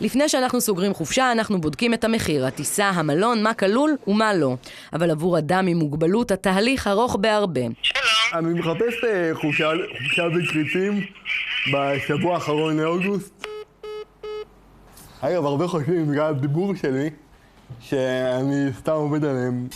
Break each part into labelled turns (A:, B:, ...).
A: לפני שאנחנו סוגרים חופשה, אנחנו בודקים את המחיר, הטיסה, המלון, מה כלול ומה לא. אבל עבור אדם עם מוגבלות, התהליך ארוך בהרבה.
B: שלום.
C: אני מחפש חופשה בכריתים בשבוע האחרון לאוגוסט. אגב, הרבה חושבים בגלל הדיבור שלי שאני סתם עובד עליהם.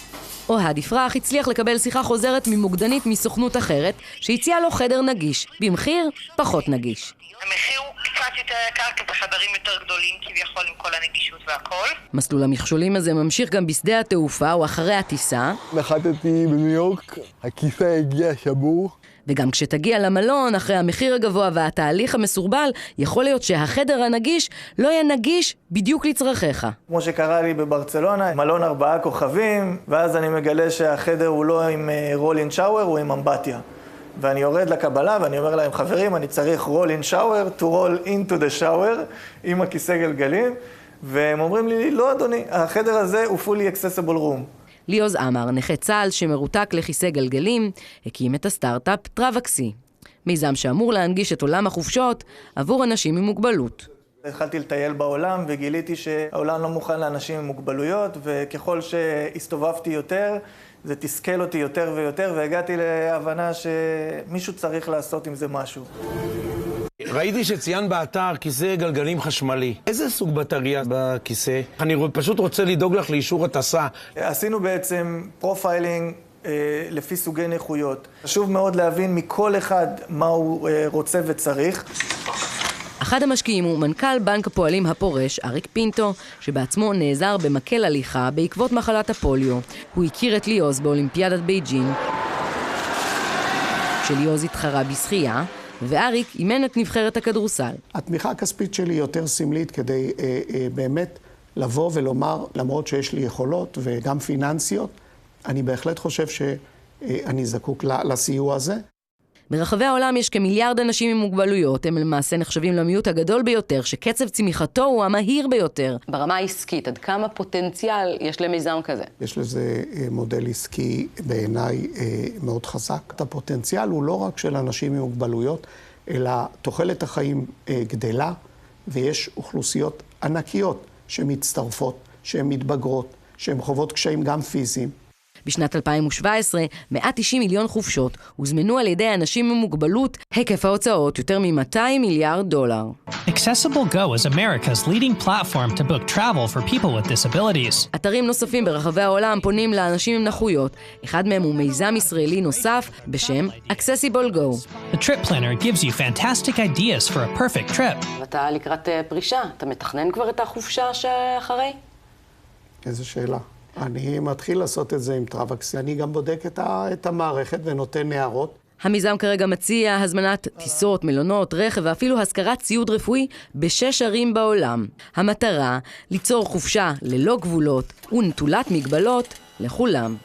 A: אוהד יפרח הצליח לקבל שיחה חוזרת ממוקדנית מסוכנות אחרת שהציעה לו חדר נגיש, במחיר פחות נגיש.
B: המחיר הוא קצת יותר יקר כי בחדרים יותר גדולים כביכול עם כל הנגישות והכל.
A: מסלול המכשולים הזה ממשיך גם בשדה התעופה או אחרי הטיסה.
C: נחתתי בניו יורק, הכיסא הגיע שבור.
A: וגם כשתגיע למלון, אחרי המחיר הגבוה והתהליך המסורבל, יכול להיות שהחדר הנגיש לא יהיה נגיש בדיוק לצרכיך.
D: כמו שקרה לי בברצלונה, מלון 4 כוכבים, ואז אני מגלה שהחדר הוא לא עם רולין שאוור, הוא עם אמבטיה. ואני יורד לקבלה ואני אומר להם, חברים, אני צריך רולין שאוור, to roll into the shower, עם הכיסא גלגלים, והם אומרים לי, לא אדוני, החדר הזה הוא fully accessible room.
A: ליאוז אמר, נכה צה"ל שמרותק לכיסא גלגלים, הקים את הסטארט-אפ טראבקסי. מיזם שאמור להנגיש את עולם החופשות עבור אנשים עם מוגבלות.
D: התחלתי לטייל בעולם וגיליתי שהעולם לא מוכן לאנשים עם מוגבלויות, וככל שהסתובבתי יותר, זה תסכל אותי יותר ויותר, והגעתי להבנה שמישהו צריך לעשות עם זה משהו.
E: ראיתי שציין באתר כיסא גלגלים חשמלי. איזה סוג בטריה בכיסא? אני פשוט רוצה לדאוג לך לאישור הטסה.
D: עשינו בעצם פרופיילינג לפי סוגי נכויות. חשוב מאוד להבין מכל אחד מה הוא רוצה וצריך.
A: אחד המשקיעים הוא מנכ"ל בנק הפועלים הפורש, אריק פינטו, שבעצמו נעזר במקל הליכה בעקבות מחלת הפוליו. הוא הכיר את ליאוז באולימפיאדת בייג'ין, כשליאוז התחרה בשחייה, ואריק אימן את נבחרת הכדורסל.
F: התמיכה הכספית שלי יותר סמלית כדי באמת לבוא ולומר, למרות שיש לי יכולות וגם פיננסיות, אני בהחלט חושב שאני זקוק לסיוע הזה.
A: ברחבי העולם יש כמיליארד אנשים עם מוגבלויות, הם למעשה נחשבים למיעוט הגדול ביותר, שקצב צמיחתו הוא המהיר ביותר. ברמה העסקית, עד כמה פוטנציאל יש למיזם כזה?
F: יש לזה מודל עסקי בעיניי מאוד חזק. הפוטנציאל הוא לא רק של אנשים עם מוגבלויות, אלא תוחלת החיים גדלה, ויש אוכלוסיות ענקיות שמצטרפות, שהן מתבגרות, שהן חוות קשיים גם פיזיים.
A: בשנת 2017, 190 מיליון חופשות הוזמנו על ידי אנשים עם מוגבלות, היקף ההוצאות יותר מ$200 מיליארד.
G: Accessible Go is America's leading platform to book travel for people with disabilities.
A: אתרים נוספים ברחבי העולם פונים לאנשים עם נכויות. אחד מהם הוא מיזם ישראלי נוסף בשם Accessible Go.
G: The trip planner gives you fantastic ideas for a perfect trip.
A: ואתה לקראת פרישה, אתה מתכנן כבר את החופשה שאחרי?
F: איזו שאלה. אני מתחיל לעשות את זה עם טראבקסי. אני גם בודק את המערכת ונותן הערות.
A: המיזם כרגע מציע הזמנת טיסות, מלונות, רכב ואפילו השכרת ציוד רפואי ב6 ערים בעולם. המטרה, ליצור חופשה ללא גבולות ונטולת מגבלות לכולם.